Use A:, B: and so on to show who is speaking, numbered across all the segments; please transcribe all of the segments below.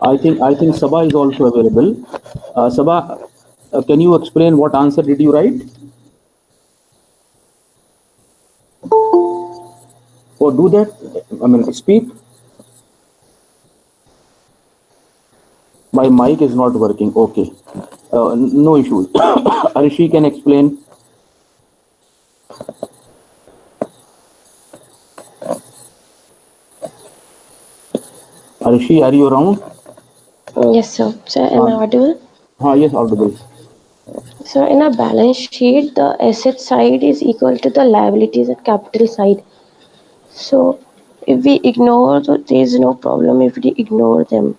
A: I think Sabha is also available. Sabha, can you explain what answer did you write? Or do that? I mean, speak. My mic is not working. Okay. No issues. Arishi can explain. Arishi, are you around?
B: Yes, sir. So, am I
A: Uh,
B: audible?
A: yes, audible.
B: So, in a balance sheet, the asset side is equal to the liabilities at capital side. So, if we ignore, there is no problem if we ignore them.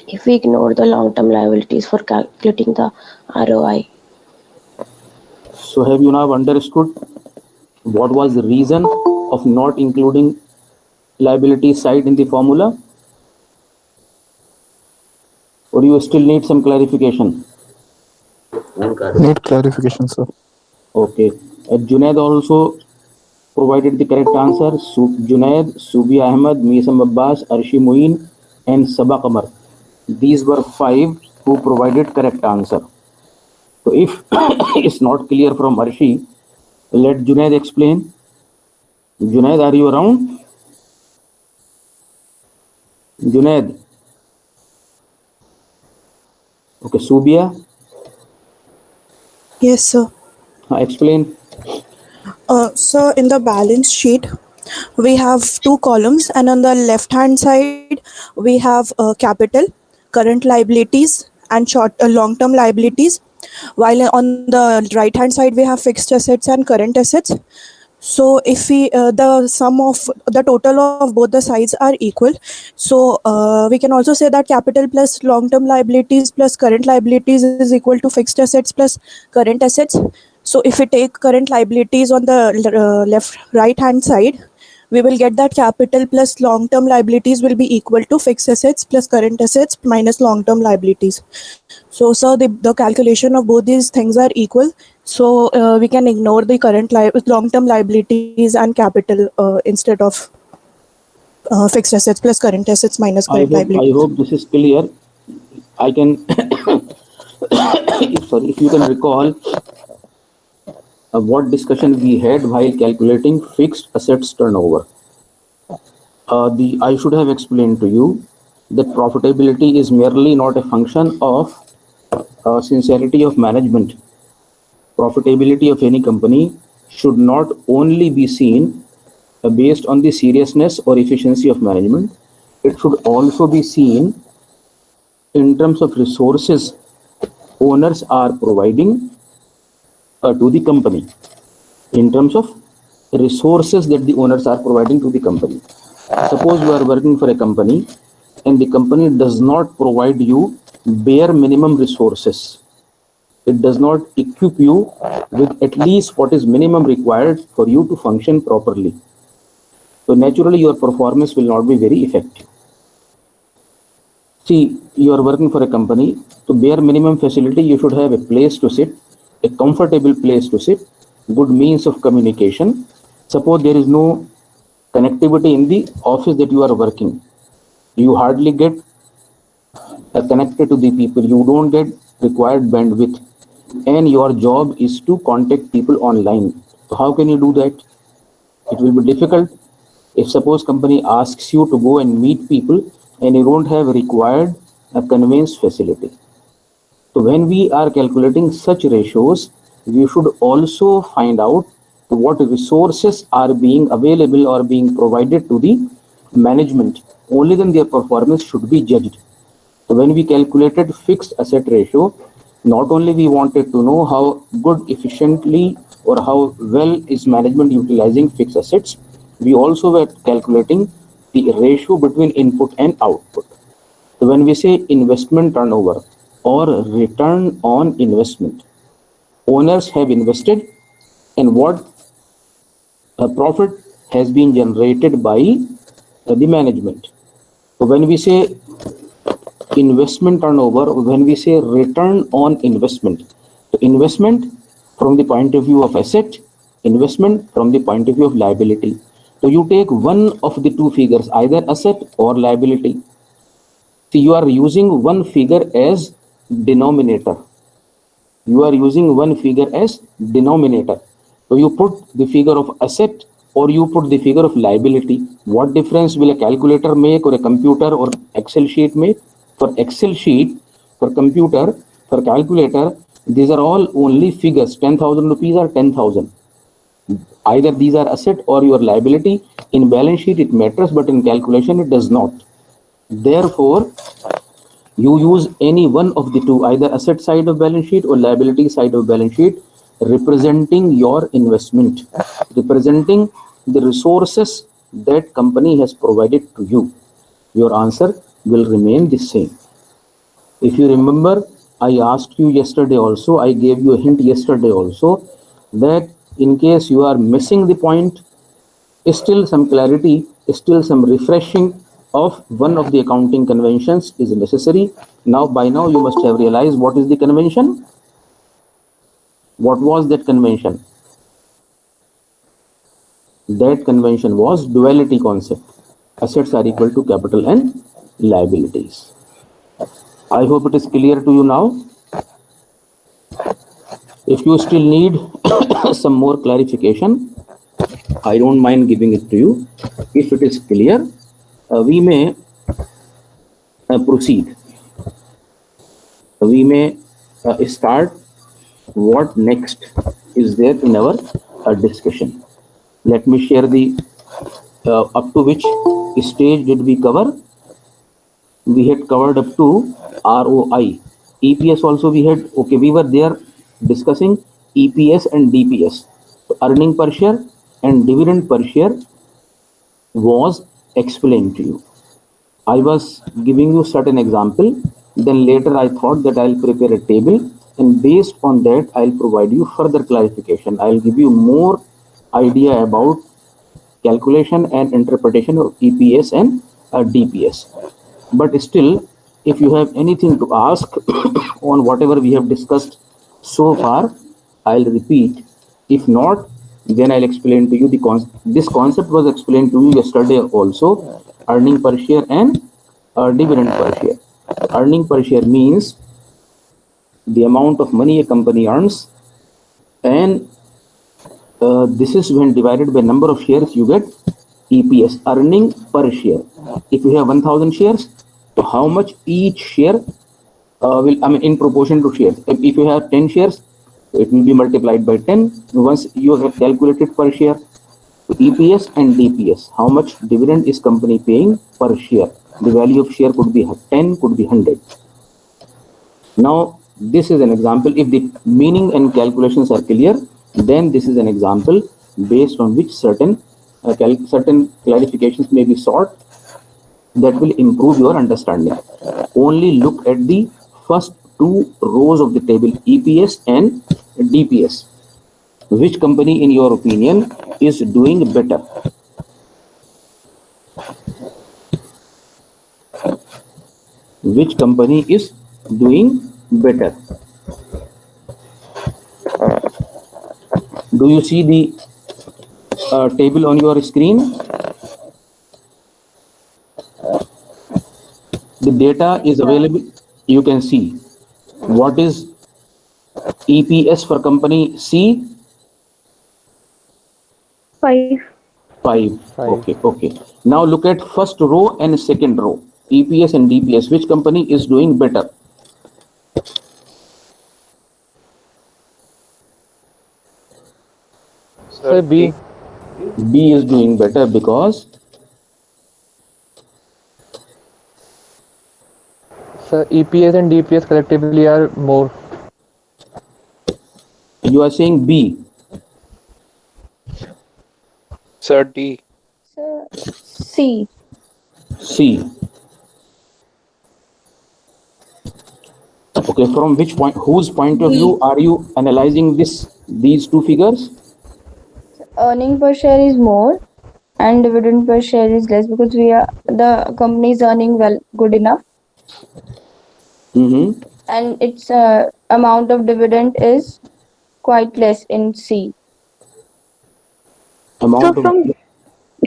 B: If we ignore the long-term liabilities for calculating the ROI.
A: So, have you now understood what was the reason of not including liability side in the formula? Or you still need some clarification?
C: Need clarification, sir.
A: Okay. Junaid also provided the correct answer. Junaid, Subi Ahmed, Misam Abbas, Arshi Muin, and Sabah Kamar. These were five who provided correct answer. So if it's not clear from Arshi, let Junaid explain. Junaid, are you around? Junaid. Okay, Subia,
D: Yes, sir.
A: explain.
D: So in the balance sheet, we have two columns, and on the left hand side, we have capital, current liabilities, and long term liabilities, while on the right hand side, we have fixed assets and current assets. So if we the sum of the total of both the sides are equal, so we can also say that capital plus long term liabilities plus current liabilities is equal to fixed assets plus current assets. So if we take current liabilities on the left right hand side, we will get that capital plus long term liabilities will be equal to fixed assets plus current assets minus long term liabilities. So sir, the calculation of both these things are equal, so we can ignore the long term liabilities and capital instead of fixed assets plus current assets minus
A: I
D: current
A: hope I
D: liabilities.
A: hope this is clear. I can sorry, if you can recall what discussion we had while calculating fixed assets turnover. The I should have explained to you that profitability is merely not a function of sincerity of management. Profitability of any company should not only be seen based on the seriousness or efficiency of management. It should also be seen in terms of resources owners are providing to the company, in terms of resources that the owners are providing to the company. Suppose you are working for a company and the company does not provide you bare minimum resources. It does not equip you with at least what is minimum required for you to function properly. So naturally your performance will not be very effective. See, you are working for a company, to bare minimum facility, you should have a place to sit, a comfortable place to sit, good means of communication. Suppose there is no connectivity in the office that you are working, you hardly get connected to the people, you don't get required bandwidth, and your job is to contact people online. So how can you do that? It will be difficult. If suppose company asks you to go and meet people and you don't have required a conveyance facility. So when we are calculating such ratios, we should also find out what resources are being available or being provided to the management. Only then their performance should be judged. So when we calculated fixed asset ratio, not only we wanted to know how good efficiently or how well is management utilizing fixed assets, we also were calculating the ratio between input and output. So when we say investment turnover or return on investment, owners have invested and what profit has been generated by the management. So when we say investment turnover, when we say return on investment, so investment from the point of view of asset, investment from the point of view of liability. So you take one of the two figures, either asset or liability. See, you are using one figure as denominator. You are using one figure as denominator. So you put the figure of asset or you put the figure of liability. What difference will a calculator make or a computer or Excel sheet make? For Excel sheet, for computer, for calculator, these are all only figures. 10,000 rupees or 10,000. Either these are asset or your liability. In balance sheet it matters, but in calculation it does not. Therefore, you use any one of the two, either asset side of balance sheet or liability side of balance sheet, representing your investment, representing the resources that company has provided to you. Your answer will remain the same. If you remember, I asked you yesterday also, I gave you a hint yesterday also, that in case you are missing the point, still some clarity, still some refreshing of one of the accounting conventions is necessary. Now, by now, you must have realized what is the convention. What was that convention? That convention was duality concept. Assets are equal to capital and liabilities. I hope it is clear to you now. If you still need some more clarification, I don't mind giving it to you. If it is clear, we may proceed. We may start what next is there in our discussion. Let me share the up to which stage did we cover. We had covered up to ROI. EPS also we had, okay, we were there discussing EPS and DPS. So earning per share and dividend per share was explained to you. I was giving you certain example, then later I thought that I'll prepare a table, and based on that I'll provide you further clarification. I'll give you more idea about calculation and interpretation of EPS and DPS. But still, if you have anything to ask on whatever we have discussed so far, I'll repeat. If not, then I'll explain to you this concept was explained to you yesterday also. Earning per share and dividend per share. Earning per share means the amount of money a company earns, and this is when divided by number of shares you get EPS, earning per share. If you have 1000 shares, so how much each share will, in proportion to shares. If you have 10 shares, it will be multiplied by 10 once you have calculated per share. So EPS and DPS, how much dividend is company paying per share. The value of share could be 10, could be 100. Now, this is an example. If the meaning and calculations are clear, then this is an example based on which certain clarifications may be sought that will improve your understanding. Only look at the first two rows of the table, EPS and DPS. Which company, in your opinion, is doing better? Which company is doing better? Do you see the table on your screen? The data is available. You can see what is EPS for company C.
B: 5.
A: 5. Okay. Now look at first row and second row. EPS and DPS. Which company is doing better?
C: Sir, B.
A: B is doing better because
C: Sir, EPS and DPS collectively are more.
A: you are saying B.
E: Sir, D.
B: Sir, C.
A: C. Okay, from which point, whose point of view are you analyzing these two figures?
F: Earning per share is more and dividend per share is less because the company is earning good enough, and its amount of dividend is quite less in C.
A: Amount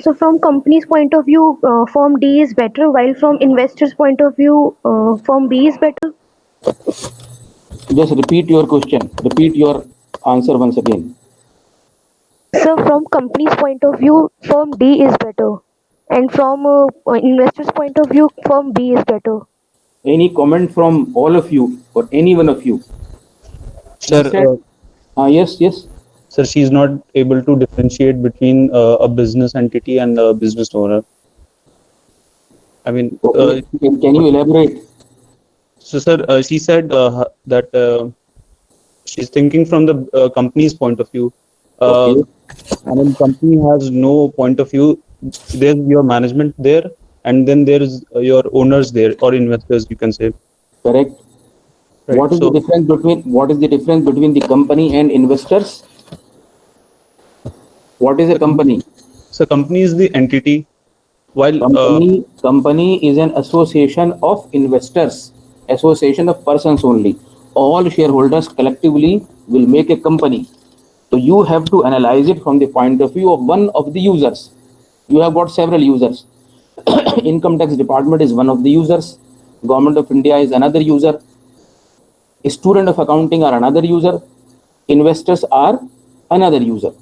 B: So
G: So from company's point of view, firm D is better, while from investor's point of view, firm B is better.
A: Just repeat your question. Repeat your answer once again.
G: So from company's point of view, firm D is better, and from investor's point of view, firm B is better.
A: Any comment from all of you or any one of you?
H: Sir,
A: Yes, yes.
H: sir, she's not able to differentiate between a business entity and a business owner. I mean,
A: Okay. Can you elaborate?
H: so sir, she said that she's thinking from the company's point of view.
A: Okay.
H: And then company has no point of view. There's your management there, and then there's your owners there, or investors, you can say.
A: Correct.
H: Right.
A: What is
H: So,
A: the difference between the company and investors? What is a company?
H: so company is the entity, while
A: Company is an association of investors, association of persons only. All shareholders collectively will make a company. So you have to analyze it from the point of view of one of the users. You have got several users. Income tax department is one of the users. Government of India is another user. A student of accounting are another user. Investors are another user.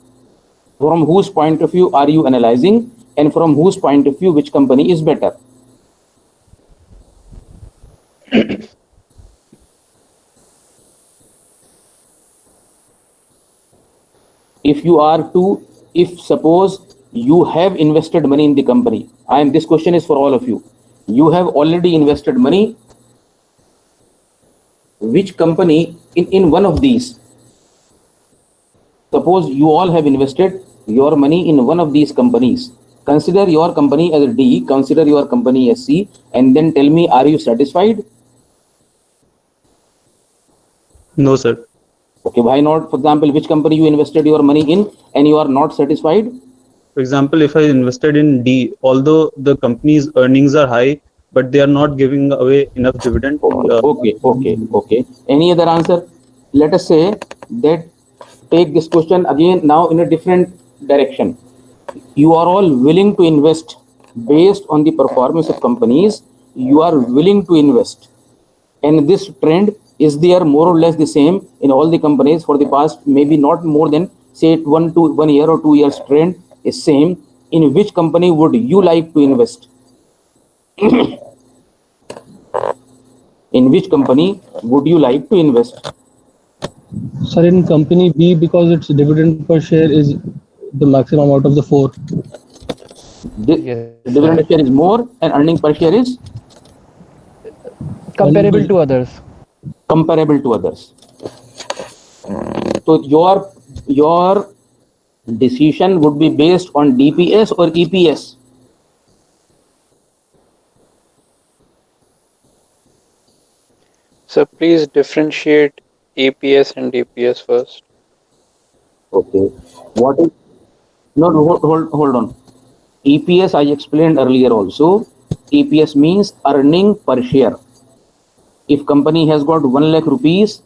A: From whose point of view are you analyzing, and from whose point of view which company is better? If suppose you have invested money in the company, this question is for all of you. You have already invested money. Which company in one of these? Suppose you all have invested your money in one of these companies. Consider your company as D, consider your company as C, and then tell me, are you satisfied?
H: no, sir.
A: Okay, why not? For example, which company you invested your money in and you are not satisfied?
H: For example, if I invested in D, although the company's earnings are high, but they are not giving away enough dividend.
A: Okay. Any other answer? Let us say that take this question again now in a different direction. You are all willing to invest based on the performance of companies. You are willing to invest, and this trend is there more or less the same in all the companies for the past, maybe not more than say 1 year or 2 years. Trend is same. In which company would you like to invest? In which company would you like to invest?
C: Sir, in company B, because its dividend per share is the maximum out of the 4.
A: The dividend per share is more and earning per share is
C: Comparable to others.
A: comparable to others. So your decision would be based on DPS or EPS?
E: So please differentiate EPS and DPS first.
A: Okay. What is hold on. EPS I explained earlier also. EPS means earning per share. If company has got 1 lakh rupees,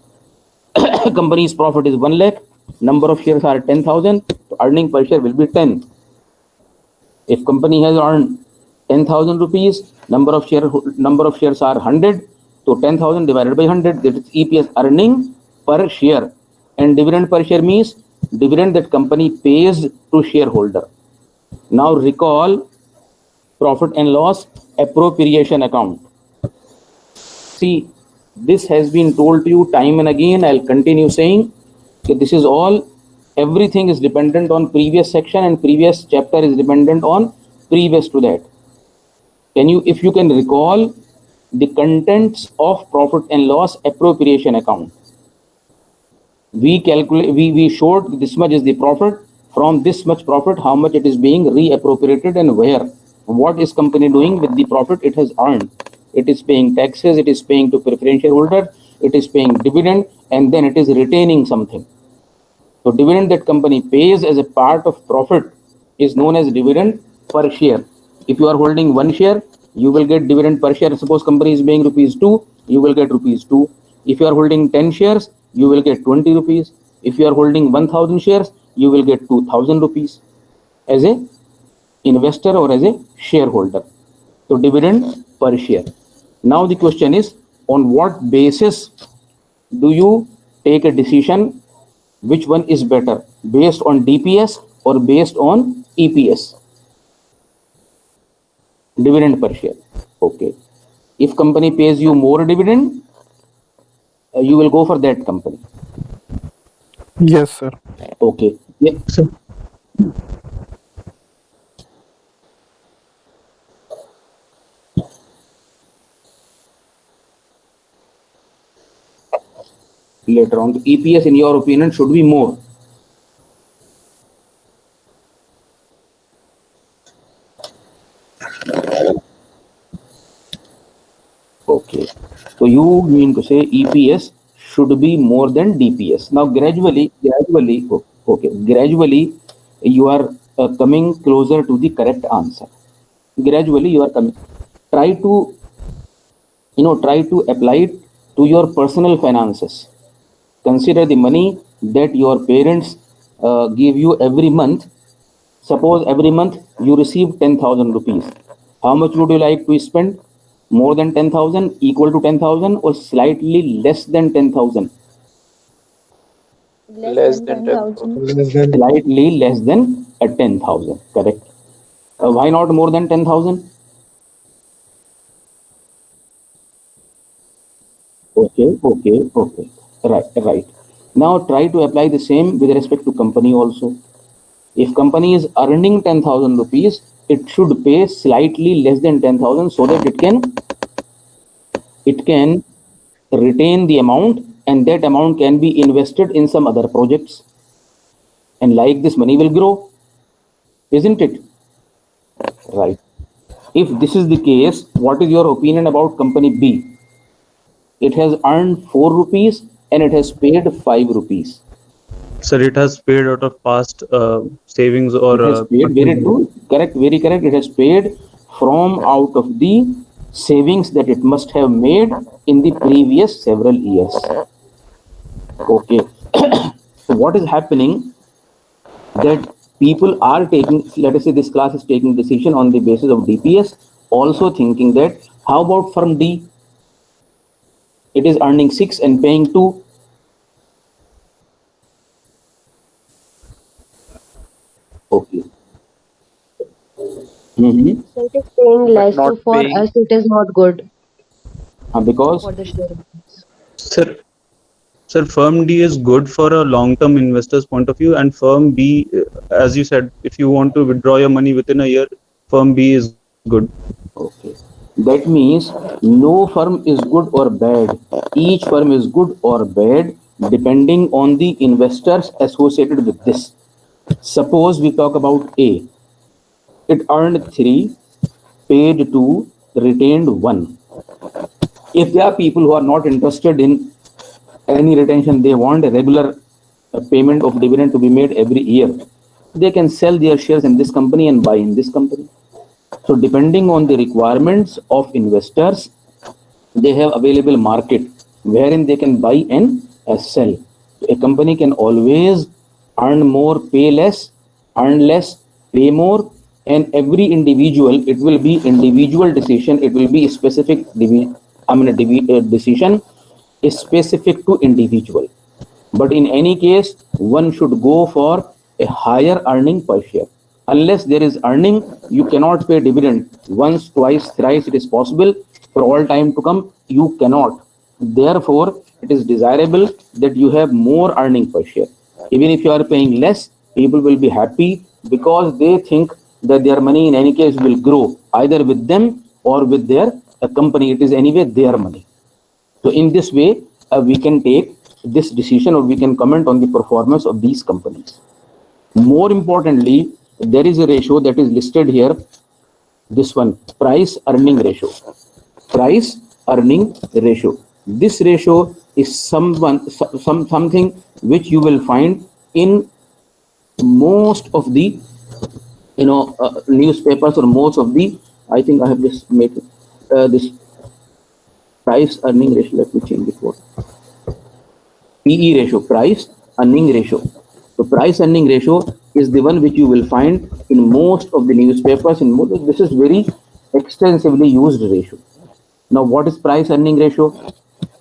A: company's profit is 1 lakh, number of shares are 10,000, so earning per share will be 10. If company has earned 10,000 rupees, number of shares are 100, so 10,000 divided by 100, that is EPS, earning per share. And dividend per share means dividend that company pays to shareholder. Now recall profit and loss appropriation account. See, this has been told to you time and again. I'll continue saying that this is all, everything is dependent on previous section, and previous chapter is dependent on previous to that. If you can recall the contents of profit and loss appropriation account, we showed this much is the profit. From this much profit, how much it is being reappropriated and where. What is company doing with the profit it has earned? It is paying taxes, it is paying to preferential holder, it is paying dividend, and then it is retaining something. So dividend that company pays as a part of profit is known as dividend per share. If you are holding 1 share, you will get dividend per share. Suppose company is paying ₹2, you will get ₹2. If you are holding 10 shares, you will get 20 rupees. If you are holding 1,000 shares, you will get 2,000 rupees as a investor or as a shareholder. So dividend per share. Now the question is, on what basis do you take a decision which one is better, based on DPS or based on EPS? Dividend per share. Okay. If company pays you more dividend, you will go for that company.
I: Yes, sir.
A: Okay. Yeah.
C: So,
A: Later on, the EPS, in your opinion, should be more. Okay. So you mean to say EPS should be more than DPS. Now gradually, gradually you are coming closer to the correct answer. Gradually you are coming. Try to, try to apply it to your personal finances. Consider the money that your parents give you every month. Suppose every month you receive 10,000 rupees. How much would you like to spend? More than 10,000, equal to 10,000, or slightly less than 10,000?
E: Less than 10,000.
A: Slightly less than 10,000, correct. Why not more than 10,000? Okay. Right. Now try to apply the same with respect to company also. If company is earning 10,000 rupees, it should pay slightly less than 10,000 so that it can retain the amount, and that amount can be invested in some other projects. And like this, money will grow, isn't it? Right. If this is the case, what is your opinion about company B? It has earned 4 rupees and it has paid 5 rupees.
H: Sir, it has paid out of past savings or.
A: It has paid, very true, correct, very correct. It has paid from out of the savings that it must have made in the previous several years. Okay. So what is happening, that people are taking, let us say this class is taking decision on the basis of DPS, also thinking that how about firm D? It is earning 6 and paying 2. Okay. Mm-hmm.
G: So it is paying less,
E: not
G: so for
E: paying.
G: us it is not good
A: Because
G: for the share.
H: Sir, firm D is good for a long-term investor's point of view, and firm B, as you said, if you want to withdraw your money within a year, firm B is good.
A: okay, that means no firm is good or bad. Each firm is good or bad depending on the investors associated with this. Suppose we talk about A. It earned 3, paid 2, retained 1. If there are people who are not interested in any retention, they want a regular payment of dividend to be made every year, they can sell their shares in this company and buy in this company. So depending on the requirements of investors, they have available market wherein they can buy and sell. A company can always earn more, pay less, earn less, pay more, and every individual, it will be individual decision, it will be specific decision is specific to individual. But in any case, one should go for a higher earning per share. Unless there is earning, you cannot pay dividend once, twice, thrice. It is possible. For all time to come, you cannot. Therefore, it is desirable that you have more earning per share. Even if you are paying less, people will be happy because they think that their money in any case will grow either with them or with their company. It is anyway their money. So in this way, we can take this decision, or we can comment on the performance of these companies. More importantly, there is a ratio that is listed here. This one, price earning ratio. Price earning ratio. This ratio is something which you will find in most of the newspapers, or most of the, I think I have just made this price earning ratio. Let me change it for PE ratio, price earning ratio. So price earning ratio is the one which you will find in most of the newspapers. This is very extensively used ratio. Now, what is price earning ratio?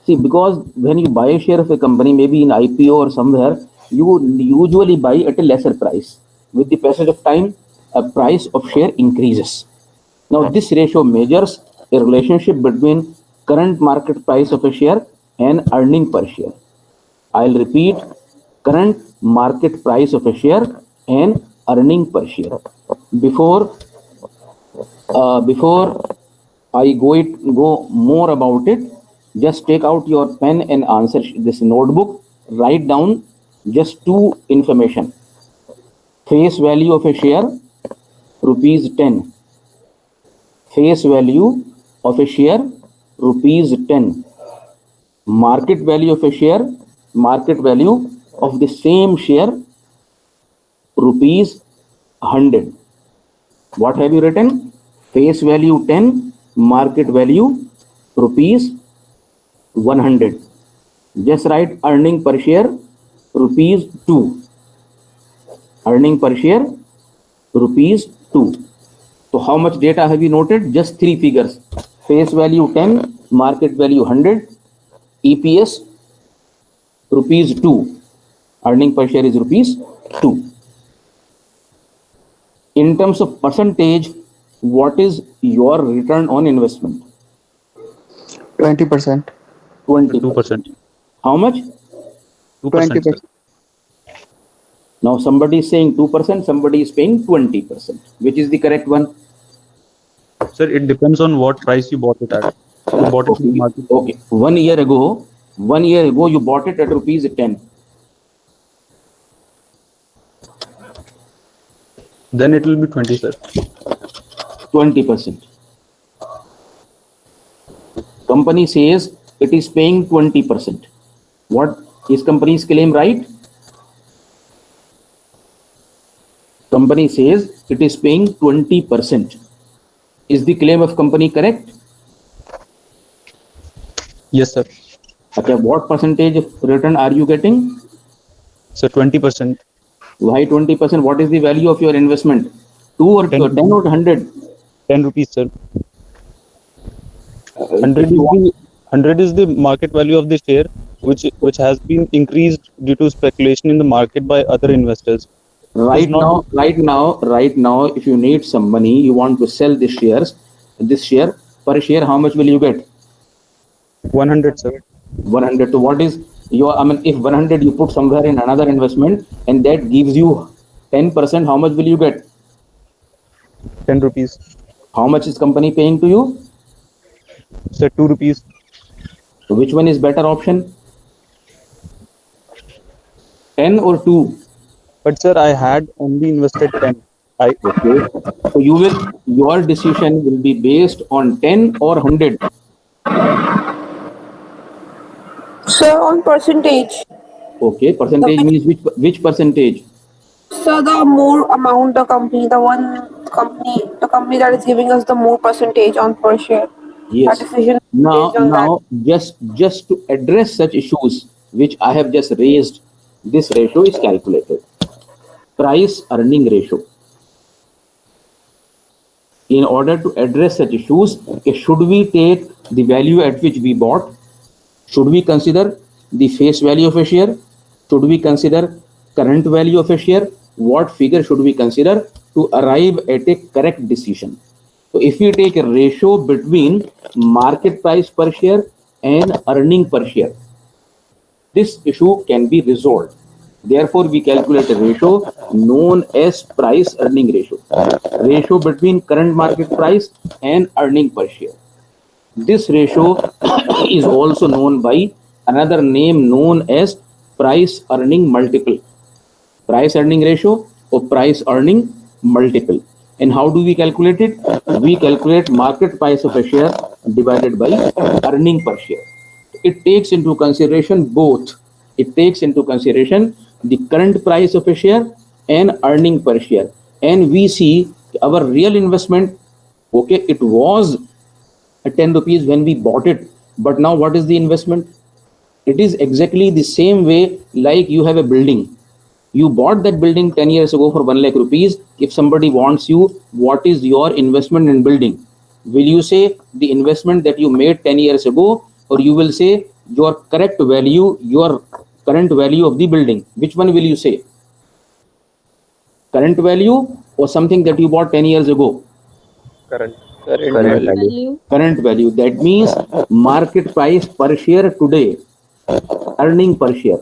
A: See, because when you buy a share of a company, maybe in IPO or somewhere, you usually buy at a lesser price. With the passage of time, a price of share increases. Now, this ratio measures a relationship between current market price of a share and earning per share. I'll repeat, current market price of a share and earning per share. Before I go more about it, just take out your pen and answer this notebook. Write down just two information. Face value of a share, rupees 10. Face value of a share, rupees 10. Market value of a share, market value of the same share, rupees 100. What have you written? Face value 10, market value rupees 100. Just write earning per share, rupees 2. Earning per share, rupees 2. So how much data have you noted? Just three figures. Face value 10, market value 100, EPS rupees 2. Earning per share is rupees 2. In terms of percentage, what is your return on investment?
I: 20%.
H: 2%.
A: How much?
H: 2%. sir.
A: Now somebody is saying 2%, somebody is paying 20%. Which is the correct one?
H: Sir, it depends on what price you bought it at. You bought it in the market.
A: Okay. 1 year ago you bought it at rupees 10.
H: Then it will be 20, sir.
A: 20%. Company says it is paying 20%. What is company's claim, right? Company says it is paying 20%. Is the claim of company correct?
H: Yes, sir.
A: Okay, what percentage of return are you getting?
H: So 20%.
A: Why 20%? What is the value of your investment? 2 or 10 or 100?
H: 10 rupees, sir. 100 is the market value of the share, which has been increased due to speculation in the market by other investors.
A: Right now, if you need some money, you want to sell this share per share, how much will you get?
H: 100, sir.
A: 100. So what is your, if 100 you put somewhere in another investment and that gives you 10%, how much will you get?
H: 10 rupees.
A: How much is company paying to you?
H: Sir, 2 rupees.
A: So which one is better option? 10 or 2?
H: But sir, I had only invested 10.
A: Okay. So your decision will be based on 10 or 100.
J: Sir, on percentage.
A: Okay, percentage means which percentage?
J: So the more amount the company that is giving us the more percentage on per share.
A: Yes.
J: That decision
A: Now,
J: based on
A: just to address such issues which I have just raised, this ratio is calculated. Price earning ratio. In order to address such issues, should we take the value at which we bought? Should we consider the face value of a share? Should we consider current value of a share? What figure should we consider to arrive at a correct decision? So if we take a ratio between market price per share and earning per share, this issue can be resolved. Therefore, we calculate a ratio known as price earning ratio. Ratio between current market price and earning per share. This ratio is also known by another name known as price earning multiple. Price earning ratio or price earning multiple. And how do we calculate it? We calculate market price of a share divided by earning per share. It takes into consideration both. It takes into consideration the current price of a share and earning per share. And we see our real investment, okay, it was 10 rupees when we bought it, but now what is the investment? It is exactly the same way like you have a building. You bought that building 10 years ago for 1 lakh rupees. If somebody wants you, what is your investment in building? Will you say the investment that you made 10 years ago, or you will say your correct value, your current value of the building? Which one will you say? Current value or something that you bought 10 years ago?
E: Current
F: Value.
A: Current value. That means market price per share today, earning per share.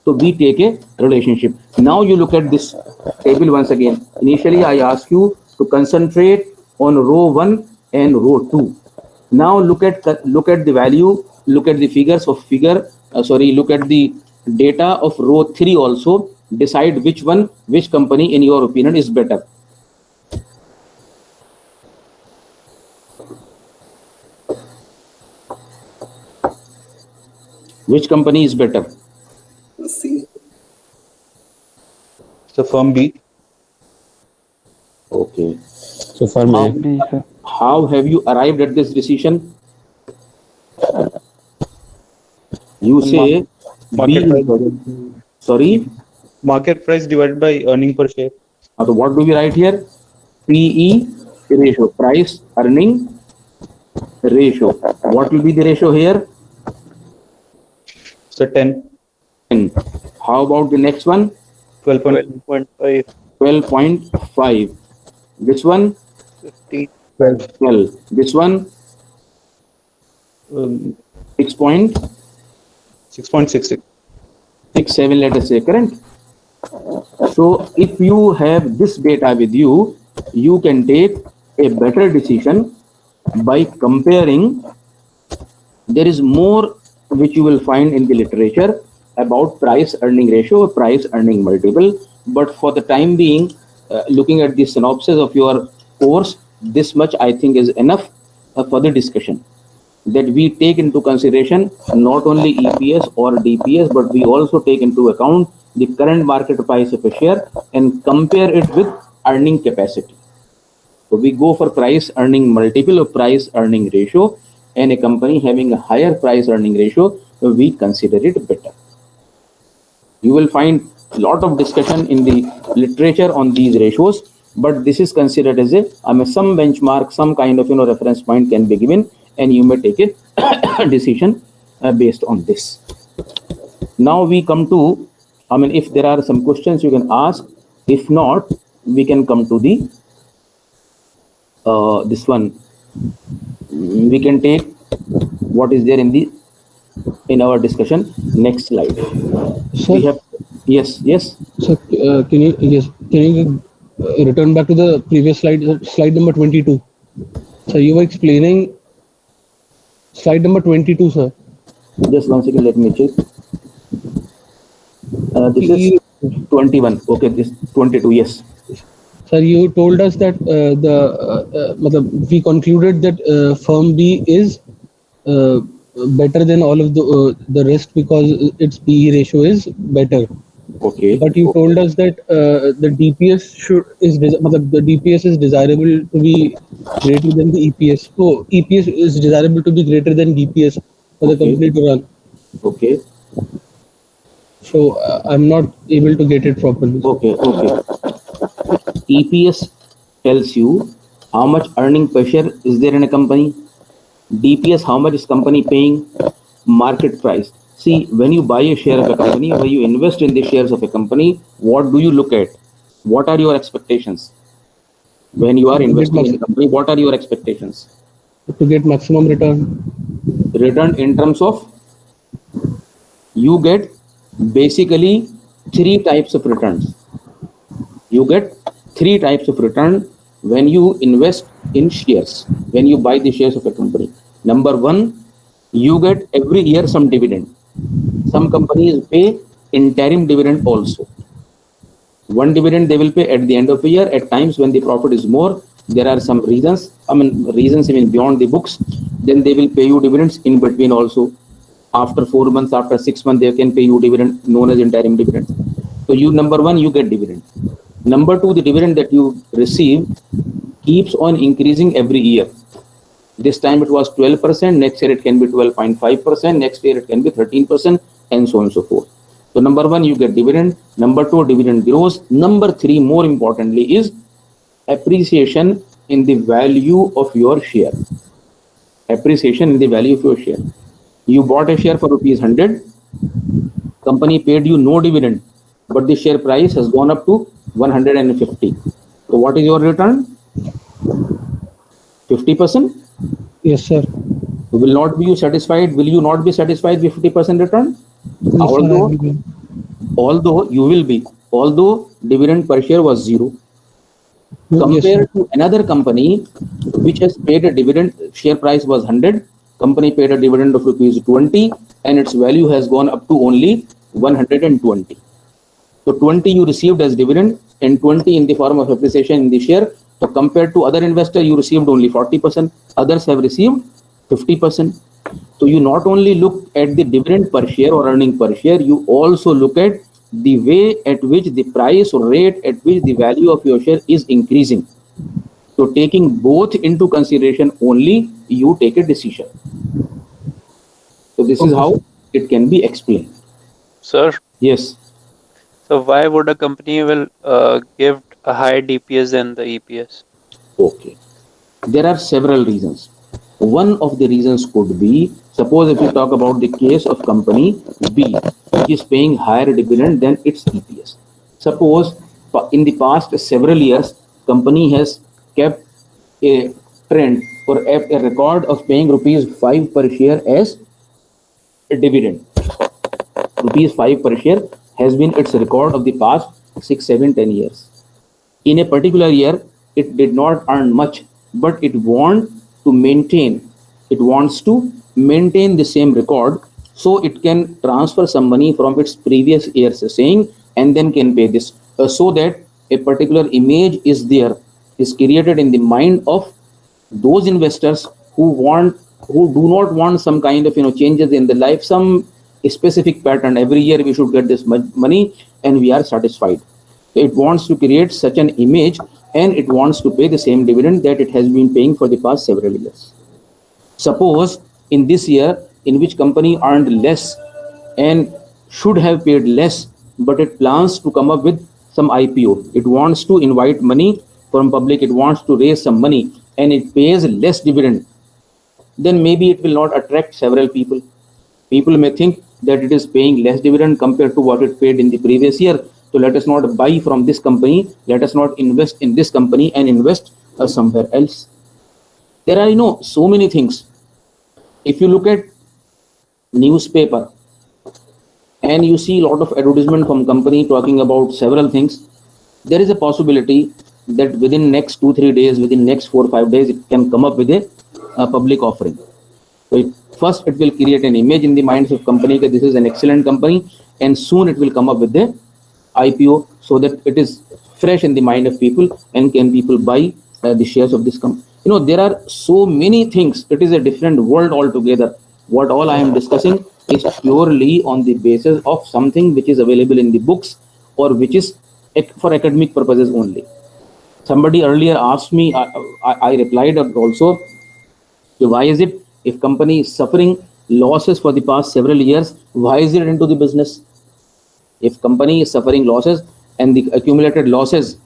A: So we take a relationship. Now you look at this table once again. Initially I asked you to concentrate on row 1 and row 2. Now look at the value, look at the figures of look at the data of row 3 also. Decide which company in your opinion is better. Which company is better?
H: So firm B.
A: Okay.
C: So for me,
A: How have you arrived at this decision? You say B
H: Market
A: is
H: price.
A: better. Sorry?
H: Market price divided by earning per share.
A: So what do we write here? PE ratio, price earning ratio. What will be the ratio here?
H: So 10,
A: 10. How about the next one?
H: 12.5,
A: 12.5. This one?
E: 15.
A: 12. This one? 6 point
H: 6.66.
A: 67, let us say, correct? So if you have this data with you, you can take a better decision by comparing. There is more which you will find in the literature about price earning ratio or price earning multiple, but for the time being, looking at the synopsis of your course, this much I think is enough for the discussion, that we take into consideration not only EPS or DPS, but we also take into account the current market price of a share and compare it with earning capacity. So we go for price earning multiple or price earning ratio, and a company having a higher price earning ratio, we consider it better. You will find a lot of discussion in the literature on these ratios, but this is considered as some benchmark, some kind of reference point can be given, and you may take a decision based on this. Now we come to, if there are some questions you can ask. If not, we can come to the this one. We can take what is there in our discussion. Next slide.
C: sir,
A: We have yes.
C: so can you return back to the previous slide number 22? So you were explaining slide number 22, sir.
A: Just 1 second. Let me check. This is 21. Okay, this 22. Yes.
C: Sir, you told us that we concluded that firm B is better than all of the rest because its PE ratio is better.
A: Okay.
C: But you told us that the DPS the DPS is desirable to be greater than the EPS. So EPS is desirable to be greater than DPS for the company to run.
A: Okay.
C: So I'm not able to get it properly.
A: Okay. EPS tells you how much earning per share is there in a company. DPS, how much is company paying? Market price. See, when you buy a share of a company, when you invest in the shares of a company, what do you look at? What are your expectations? When you are investing in a company, what are your expectations?
C: To get maximum return.
A: Return in terms of, you get basically 3 types of returns. You get 3 types of return when you invest in shares, when you buy the shares of a company. Number 1, you get every year some dividend. Some companies pay interim dividend also. One dividend they will pay at the end of the year. At times when the profit is more, there are some reasons even beyond the books, then they will pay you dividends in between also. After 4 months, after 6 months, they can pay you dividend known as interim dividend. So you, number 1, you get dividend. Number 2, the dividend that you receive keeps on increasing every year. This time it was 12%, next year it can be 12.5%, next year it can be 13%, and so on and so forth. So number one, you get dividend. Number two, dividend grows. Number three, more importantly, is appreciation in the value of your share. Appreciation in the value of your share. You bought a share for rupees 100. Company paid you no dividend, but the share price has gone up to 150. So what is your return? 50%?
C: Yes, sir.
A: Will not be you satisfied? Will you not be satisfied with 50% return?
C: Yes, sir, I
A: Although,
C: will be.
A: although you will be, although dividend per share was 0,
C: Yes, sir.
A: compared to another company which has paid a dividend, share price was 100, company paid a dividend of rupees 20, and its value has gone up to only 120. So 20 you received as dividend and 20 in the form of appreciation in the share. So compared to other investor, you received only 40%. Others have received 50%. So you not only look at the dividend per share or earning per share, you also look at the way at which the price or rate at which the value of your share is increasing. So taking both into consideration only, you take a decision. So this is how it can be explained.
E: Sir,
A: Yes.
E: so why would a company will give a higher DPS than the EPS?
A: Okay. There are several reasons. One of the reasons could be, suppose if you talk about the case of company B, which is paying higher dividend than its EPS. Suppose in the past several years, company has kept a trend or a record of paying rupees 5 per share as a dividend. Rupees 5 per share has been its record of the past 6, 7, 10 years. In a particular year, it did not earn much, but it wants to maintain the same record, so it can transfer some money from its previous year's saying and then can pay this, so that a particular image is created in the mind of those investors who do not want some kind of changes in the life, some specific pattern. Every year we should get this much money and we are satisfied. It wants to create such an image, and it wants to pay the same dividend that it has been paying for the past several years. Suppose in this year, in which company earned less and should have paid less, but it plans to come up with some IPO. It wants to invite money from public, it wants to raise some money, and it pays less dividend. Then maybe it will not attract several people. People may think that it is paying less dividend compared to what it paid in the previous year. So let us not buy from this company. Let us not invest in this company and invest somewhere else. There are, so many things. If you look at newspaper and you see a lot of advertisement from company talking about several things, there is a possibility that within next 2-3 days, within next 4-5 days, it can come up with a public offering. So first it will create an image in the minds of company that this is an excellent company, and soon it will come up with the IPO, so that it is fresh in the mind of people, and can people buy the shares of this company. There are so many things. It is a different world altogether. What all I am discussing is purely on the basis of something which is available in the books, or which is for academic purposes only. Somebody earlier asked me, I replied also, why is it if company is suffering losses for the past several years, why is it into the business? If company is suffering losses and the accumulated losses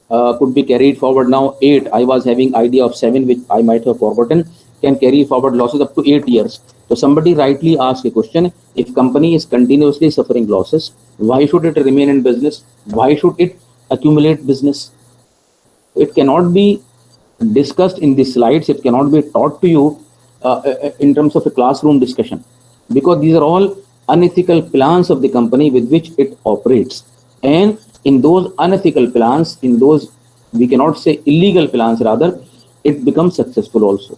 A: could be carried forward now 8, I was having idea of 7, which I might have forgotten, can carry forward losses up to 8 years. So somebody rightly asked a question, if company is continuously suffering losses, why should it remain in business? Why should it accumulate business? It cannot be discussed in the slides. It cannot be taught to you in terms of a classroom discussion, because these are all unethical plans of the company with which it operates. And in those unethical plans, in those, we cannot say illegal plans, rather, it becomes successful also.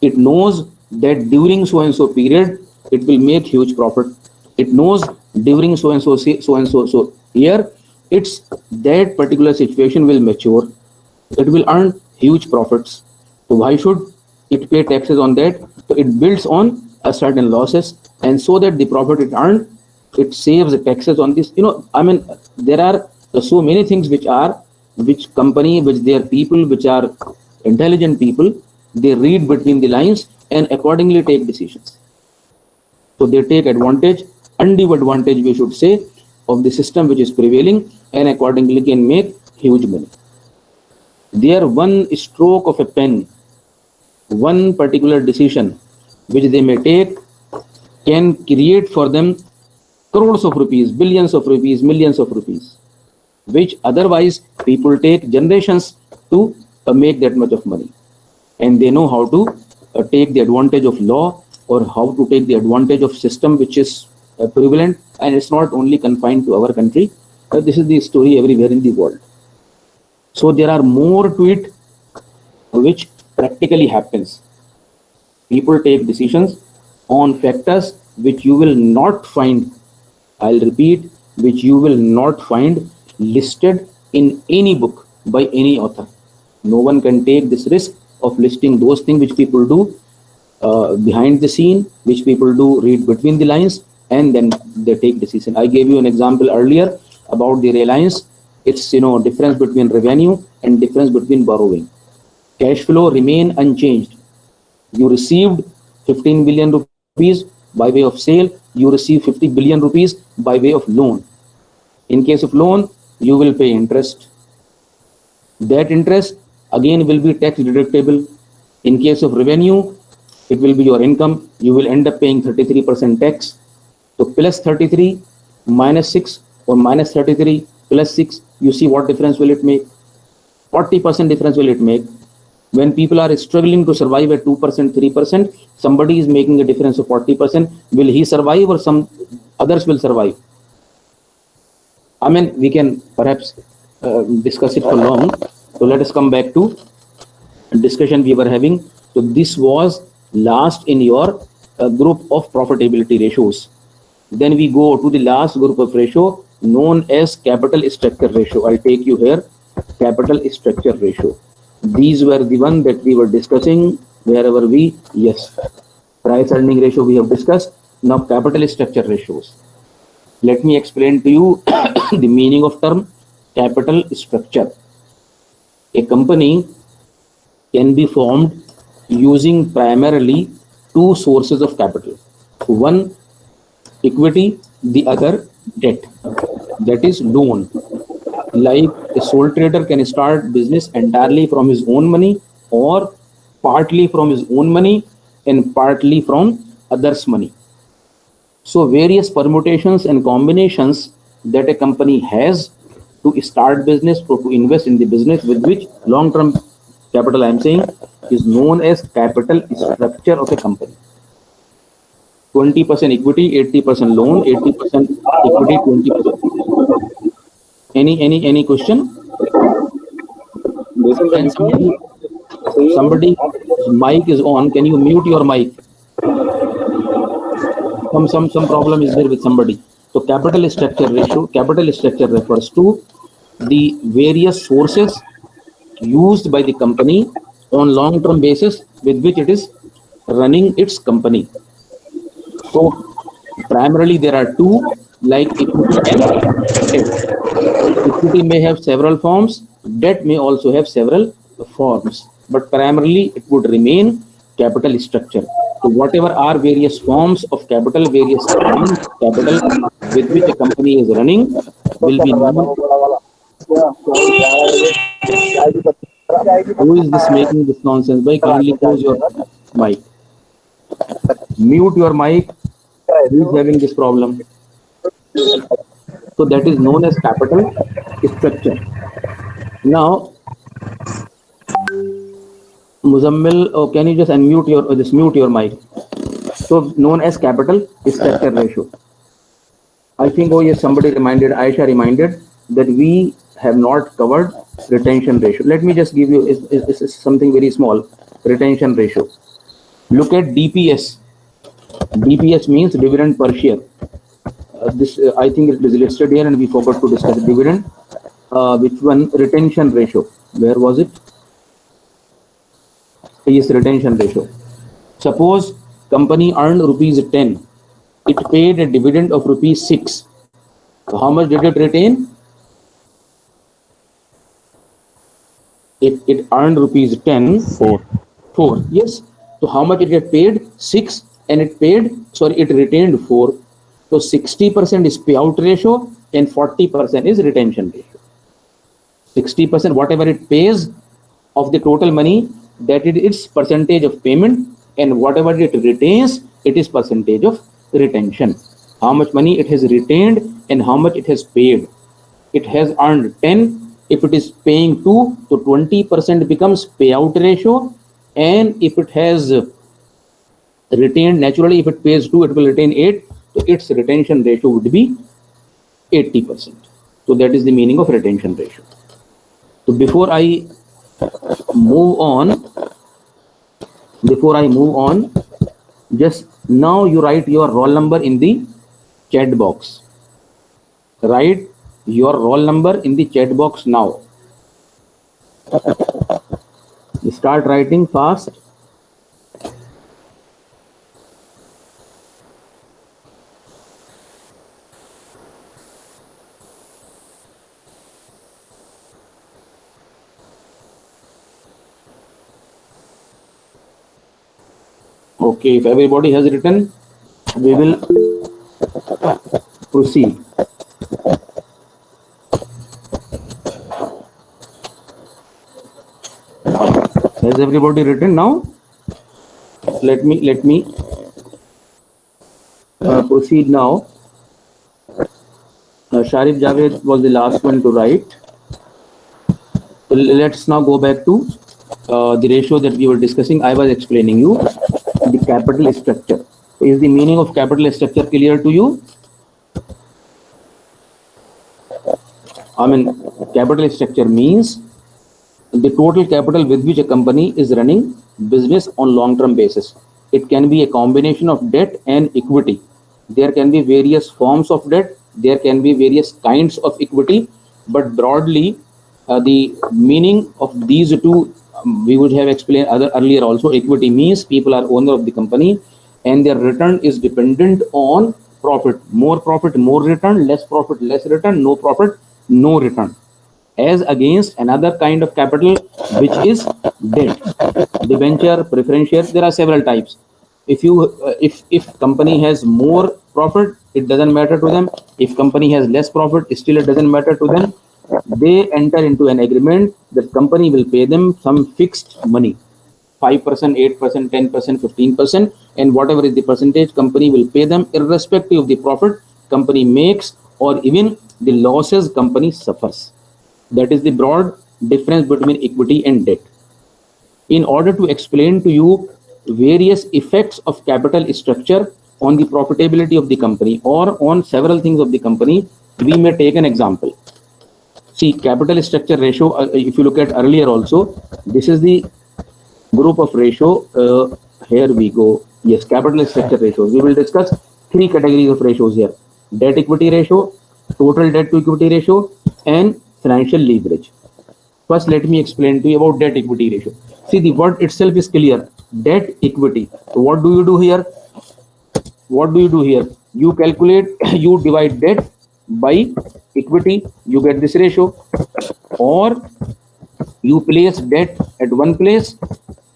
A: It knows that during so and so period, it will make huge profit. It knows during so and so year, it's that particular situation will mature. It will earn huge profits. So why should it pay taxes on that? So it builds on a certain losses, and so that the profit it earned, it saves the taxes on this. There are so many things which company, which their people, which are intelligent people, they read between the lines and accordingly take decisions. So they take advantage undue advantage, we should say, of the system which is prevailing, and accordingly can make huge money. Their one stroke of a pen, one particular decision which they may take, can create for them crores of rupees, billions of rupees, millions of rupees, which otherwise people take generations to make that much of money. And they know how to take the advantage of law, or how to take the advantage of system which is prevalent, and it's not only confined to our country. This is the story everywhere in the world. So there are more to it which practically happens. People take decisions on factors which you will not find, I'll repeat, which you will not find listed in any book by any author. No one can take this risk of listing those things which people do behind the scene, which people do read between the lines, and then they take decision. I gave you an example earlier about the Reliance. It's, difference between revenue and difference between borrowing. Cash flow remain unchanged. You received 15 billion rupees by way of sale. You receive 50 billion rupees by way of loan. In case of loan, you will pay interest. That interest again will be tax deductible. In case of revenue, it will be your income. You will end up paying 33% tax. So plus 33 minus 6, or minus 33 plus 6, you see what difference will it make? 40% difference will it make. When people are struggling to survive at 2%, 3%, somebody is making a difference of 40%. Will he survive, or some others will survive? I mean, we can perhaps discuss it for long. So let us come back to discussion we were having. So this was last in your group of profitability ratios. Then we go to the last group of ratio known as capital structure ratio. I'll take you here, capital structure ratio. These were the one that we were discussing wherever we, yes, price earning ratio we have discussed. Now capital structure ratios. Let me explain to you the meaning of term capital structure. A company can be formed using primarily two sources of capital. One, equity, the other, debt. That is loan. Like a sole trader can start business entirely from his own money, or partly from his own money and partly from others' money. So various permutations and combinations that a company has to start business or to invest in the business, with which long-term capital I am saying is known as capital structure of a company. 20% equity, 80% loan, 80% equity, 20%. Any question? Can somebody mic is on. Can you mute your mic? Some problem is there with somebody. So capital structure ratio, capital structure refers to the various sources used by the company on long-term basis with which it is running its company. So primarily there are two, like equity and debt. Equity may have several forms, debt may also have several forms, but primarily it would remain capital structure. So whatever are various forms of capital, various kinds of capital with which a company is running will be known. Who is this making this nonsense? By kindly close your mic. Mute your mic. Who is having this problem? So that is known as capital structure. Now, Muzammil, can you just unmute your, just mute your mic? So known as capital structure ratio. I think, oh yes, somebody reminded, Aisha reminded that we have not covered retention ratio. Let me just give you is something very small. Retention ratio. Look at DPS. DPS means dividend per share. This I think it is listed here, and we forgot to discuss dividend. Which one? Retention ratio. Where was it? Yes, retention ratio. Suppose company earned rupees 10. It paid a dividend of rupees 6. So how much did it retain? It earned rupees 10. 4. Yes. So how much it had paid? 6, and it retained 4. So 60% is payout ratio and 40% is retention ratio. 60%, whatever it pays of the total money, that is its percentage of payment, and whatever it retains, it is percentage of retention. How much money it has retained and how much it has paid. It has earned 10. If it is paying 2, so 20% becomes payout ratio. And if it has retained, naturally, if it pays 2, it will retain 8. So its retention ratio would be 80%. So that is the meaning of retention ratio. So before I move on, just now you write your roll number in the chat box. Write your roll number in the chat box now. Start writing fast. Okay, if everybody has written, we will proceed. Has everybody written now? Let me proceed now. Sharif Javed was the last one to write. So let's now go back to the ratio that we were discussing. I was explaining you the capital structure. Is the meaning of capital structure clear to you? I mean, capital structure means the total capital with which a company is running business on long-term basis. It can be a combination of debt and equity. There can be various forms of debt. There can be various kinds of equity, but broadly, the meaning of these two we would have explained earlier also. Equity means people are owner of the company and their return is dependent on profit. More profit, more return. Less profit, less return. No profit, no return. As against another kind of capital, which is debt. Debenture, preference shares, there are several types. If company has more profit, it doesn't matter to them. If company has less profit, still it doesn't matter to them. They enter into an agreement that company will pay them some fixed money, 5%, 8%, 10%, 15%, and whatever is the percentage, company will pay them irrespective of the profit company makes or even the losses company suffers. That is the broad difference between equity and debt. In order to explain to you various effects of capital structure on the profitability of the company or on several things of the company, we may take an example. See, capital structure ratio, if you look at earlier also, this is the group of ratio. Here we go. Yes, capital structure ratios. We will discuss 3 categories of ratios here. Debt equity ratio, total debt to equity ratio, and financial leverage. First, let me explain to you about debt equity ratio. See, the word itself is clear. Debt equity. So what do you do here? What do you do here? You calculate, you divide debt by equity, you get this ratio. Or you place debt at one place,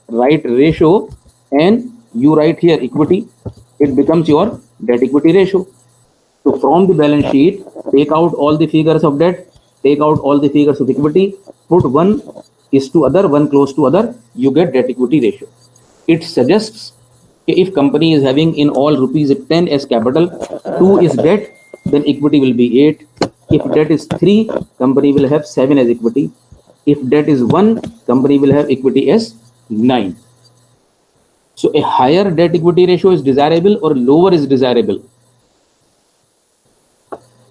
A: write ratio, and you write here equity. It becomes your debt equity ratio. So from the balance sheet, take out all the figures of debt, take out all the figures of equity, put one is to other, one close to other, you get debt equity ratio. It suggests if company is having in all rupees 10 as capital, 2 is debt, then equity will be 8. If debt is 3, company will have 7 as equity. If debt is 1, company will have equity as 9. So a higher debt equity ratio is desirable or lower is desirable?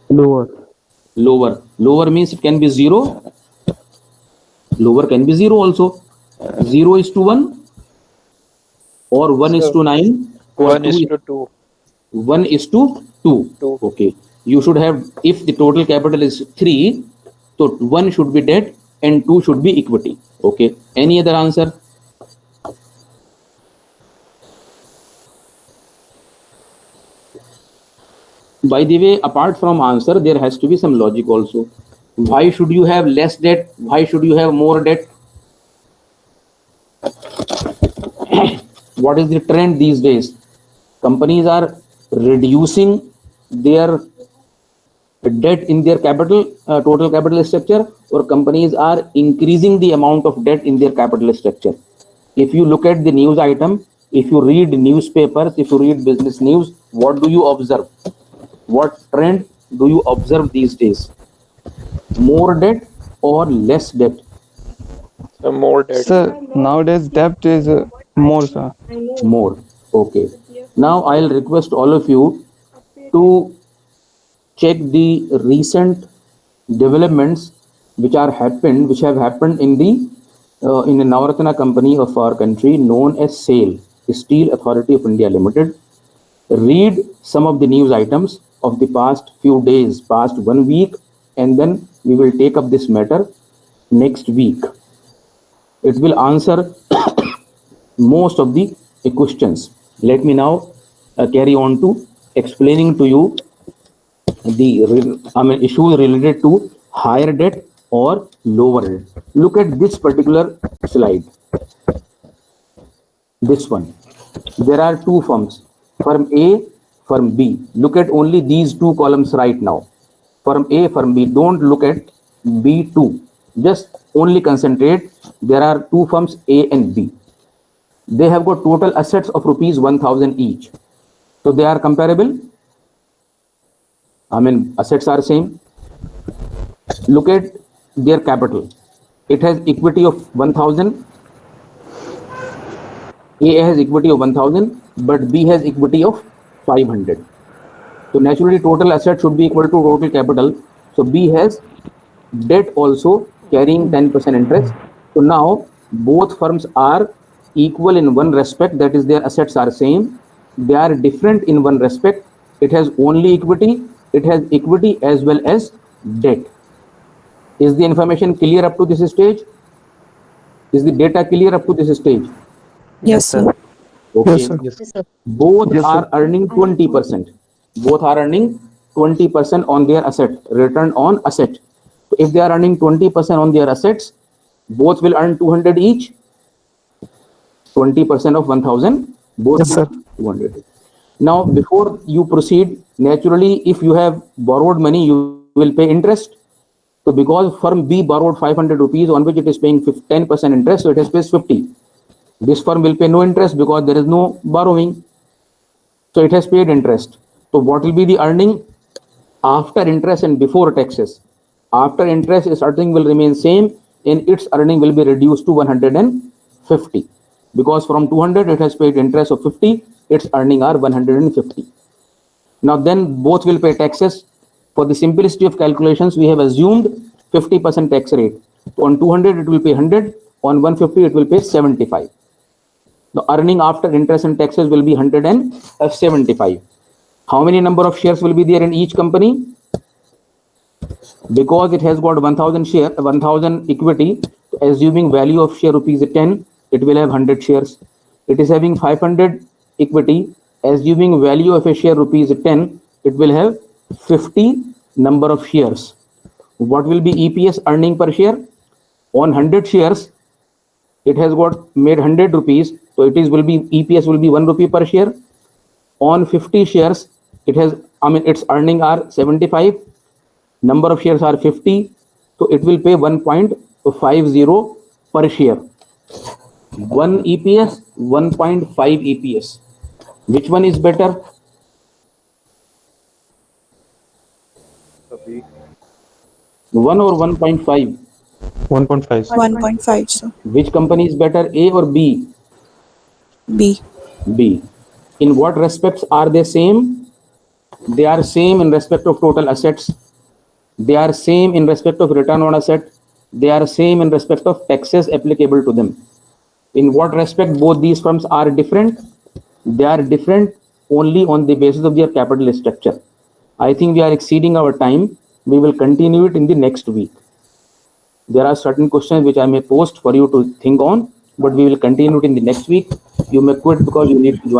C: Lower.
A: Lower. Lower means it can be 0. Lower can be 0 also. 0 is to 1 or 1 is to 9 or
E: 1 is to 2.
A: 1 is to 2. Okay. You should have, if the total capital is 3, so 1 should be debt and 2 should be equity. Okay. Any other answer? By the way, apart from answer, there has to be some logic also. Why should you have less debt? Why should you have more debt? What is the trend these days? Companies are reducing their debt in their capital, total capital structure, or companies are increasing the amount of debt in their capital structure. If you look at the news item, if you read newspapers, if you read business news, what do you observe? What trend do you observe these days? More debt or less debt?
E: So more debt.
I: Sir, nowadays debt is more, sir.
A: More. Okay. Now I'll request all of you to check the recent developments which have happened in the Navaratna company of our country known as SAIL, Steel Authority of India Limited. Read some of the news items of the past few days, past 1 week, and then we will take up this matter next week. It will answer most of the questions. Let me now carry on to explaining to you the issues related to higher debt or lower debt. Look at this particular slide. This one. There are two firms, firm A, firm B. Look at only these two columns right now. Firm A, firm B. Don't look at B2. Just only concentrate. There are two firms A and B. They have got total assets of rupees 1,000 each. So they are comparable. Assets are same. Look at their capital. It has equity of 1,000. A has equity of 1,000, but B has equity of 500. So naturally, total asset should be equal to total capital. So B has debt also carrying 10% interest. So now both firms are equal in one respect, that is their assets are same. They are different in one respect. It has only equity. It has equity as well as debt. Is the information clear up to this stage? Is the data clear up to this stage?
D: Yes, sir.
A: Okay.
I: Yes, sir.
H: Yes.
A: Both
I: Yes,
A: are
I: sir.
A: earning 20%. Both are earning 20% on their asset, return on asset. So if they are earning 20% on their assets, both will earn 200 each. 20% of 1,000, both
I: Yes, sir.
A: 200. Now, before you proceed, naturally, if you have borrowed money, you will pay interest. So because firm B borrowed 500 rupees on which it is paying 10% interest, so it has paid 50. This firm will pay no interest because there is no borrowing. So it has paid interest. So what will be the earning after interest and before taxes? After interest, its earning will remain same and its earning will be reduced to 150. Because from 200 it has paid interest of 50, its earning are 150. Now then both will pay taxes. For the simplicity of calculations, we have assumed 50% tax rate. So on 200 it will pay 100, on 150 it will pay 75. The earning after interest and taxes will be 175. How many number of shares will be there in each company? Because it has got 1,000 share, 1,000 equity, assuming value of share rupees 10, it will have 100 shares. It is having 500 equity, assuming value of a share rupees 10, it will have 50 number of shares. What will be EPS earning per share? On 100 shares, it has got made 100 rupees, so will be EPS will be 1 rupee per share. On 50 shares, its earning are 75. Number of shares are 50, so it will pay 1.50 per share. 1 EPS, 1.5 EPS. Which one is better? One or 1.5?
H: 1.5.
D: 1.5, sir.
A: Which company is better, A or B?
D: B.
A: B. In what respects are they same? They are same in respect of total assets. They are same in respect of return on asset. They are same in respect of taxes applicable to them. In what respect both these firms are different? They are different only on the basis of their capital structure. I think we are exceeding our time. We will continue it in the next week. There are certain questions which I may post for you to think on, but we will continue it in the next week. You may quit because you need to join.